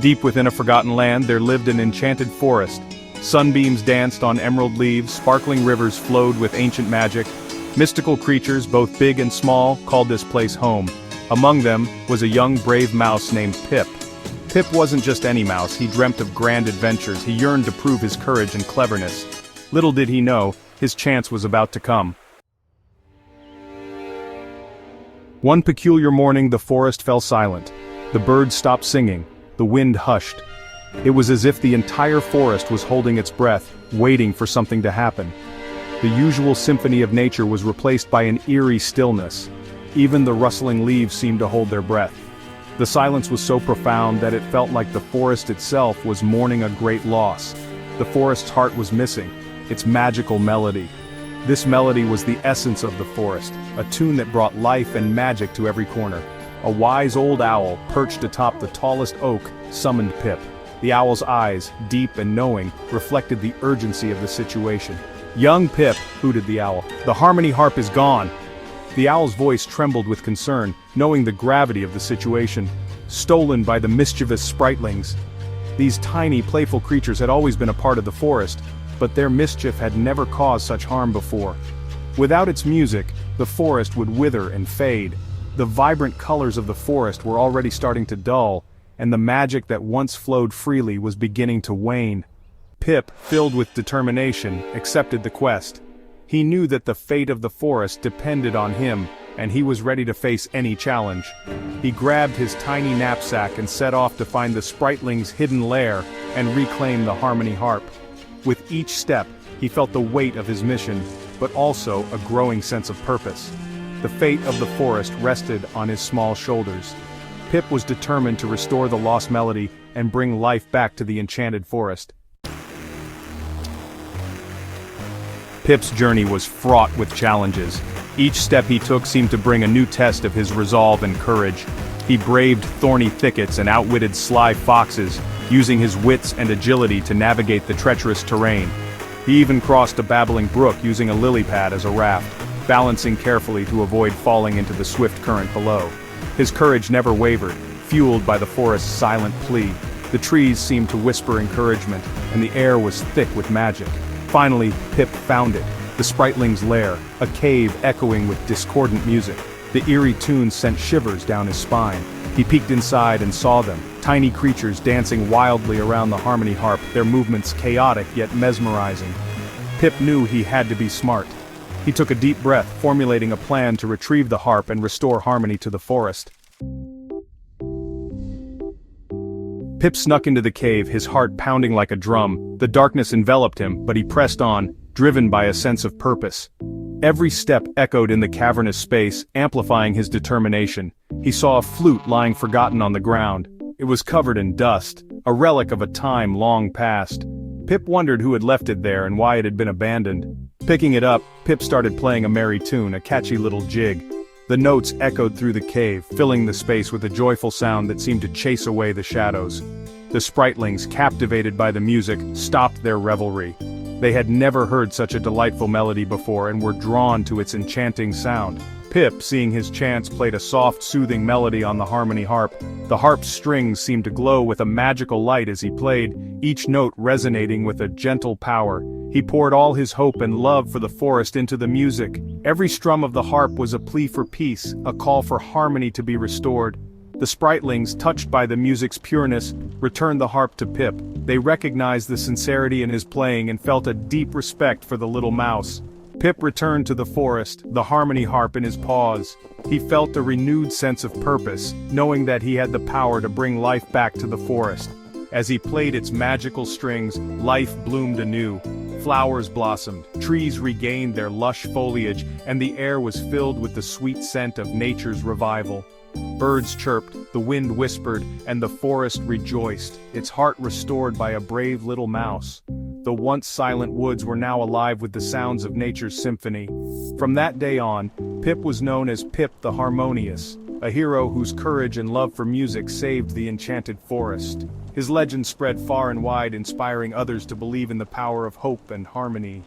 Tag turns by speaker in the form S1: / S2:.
S1: Deep within a forgotten land there lived an enchanted forest. Sunbeams danced on emerald leaves, sparkling rivers flowed with ancient magic. Mystical creatures, both big and small, called this place home. Among them was a young brave mouse named Pip. Pip wasn't just any mouse, he dreamt of grand adventures, he yearned to prove his courage and cleverness. Little did he know, his chance was about to come. One peculiar morning the forest fell silent. The birds stopped singing, the wind hushed. It was as if the entire forest was holding its breath, waiting for something to happen. The usual symphony of nature was replaced by an eerie stillness. Even the rustling leaves seemed to hold their breath. The silence was so profound that it felt like the forest itself was mourning a great loss. The forest's heart was missing, its magical melody. This melody was the essence of the forest, a tune that brought life and magic to every corner. A wise old owl, perched atop the tallest oak, summoned Pip. The owl's eyes, deep and knowing, reflected the urgency of the situation. "Young Pip," hooted the owl, "the harmony harp is gone." The owl's voice trembled with concern, knowing the gravity of the situation. Stolen by the mischievous spritlings. These tiny, playful creatures had always been a part of the forest, but their mischief had never caused such harm before. Without its music, the forest would wither and fade. The vibrant colors of the forest were already starting to dull, and the magic that once flowed freely was beginning to wane. Pip, filled with determination, accepted the quest. He knew that the fate of the forest depended on him, and he was ready to face any challenge. He grabbed his tiny knapsack and set off to find the spritling's hidden lair and reclaim the harmony harp. With each step, he felt the weight of his mission, but also a growing sense of purpose. The fate of the forest rested on his small shoulders. Pip was determined to restore the lost melody and bring life back to the enchanted forest. Pip's journey was fraught with challenges. Each step he took seemed to bring a new test of his resolve and courage. He braved thorny thickets and outwitted sly foxes, using his wits and agility to navigate the treacherous terrain. He even crossed a babbling brook using a lily pad as a raft, balancing carefully to avoid falling into the swift current below. His courage never wavered, fueled by the forest's silent plea. The trees seemed to whisper encouragement, and the air was thick with magic. Finally, Pip found it, the spritling's lair, a cave echoing with discordant music. The eerie tunes sent shivers down his spine. He peeked inside and saw them, tiny creatures dancing wildly around the harmony harp, their movements chaotic yet mesmerizing. Pip knew he had to be smart. He took a deep breath, formulating a plan to retrieve the harp and restore harmony to the forest. Pip snuck into the cave, his heart pounding like a drum. The darkness enveloped him, but he pressed on, driven by a sense of purpose. Every step echoed in the cavernous space, amplifying his determination. He saw a flute lying forgotten on the ground. It was covered in dust, a relic of a time long past. Pip wondered who had left it there and why it had been abandoned. Picking it up, Pip started playing a merry tune, a catchy little jig. The notes echoed through the cave, filling the space with a joyful sound that seemed to chase away the shadows. The spritlings, captivated by the music, stopped their revelry. They had never heard such a delightful melody before and were drawn to its enchanting sound. Pip, seeing his chance, played a soft, soothing melody on the harmony harp. The harp's strings seemed to glow with a magical light as he played, each note resonating with a gentle power. He poured all his hope and love for the forest into the music. Every strum of the harp was a plea for peace, a call for harmony to be restored. The spritlings, touched by the music's pureness, returned the harp to Pip. They recognized the sincerity in his playing and felt a deep respect for the little mouse. Pip returned to the forest, the harmony harp in his paws. He felt a renewed sense of purpose, knowing that he had the power to bring life back to the forest. As he played its magical strings, life bloomed anew. Flowers blossomed, trees regained their lush foliage, and the air was filled with the sweet scent of nature's revival. Birds chirped, the wind whispered, and the forest rejoiced, its heart restored by a brave little mouse. The once silent woods were now alive with the sounds of nature's symphony. From that day on, Pip was known as Pip the Harmonious, a hero whose courage and love for music saved the enchanted forest. His legend spread far and wide, inspiring others to believe in the power of hope and harmony.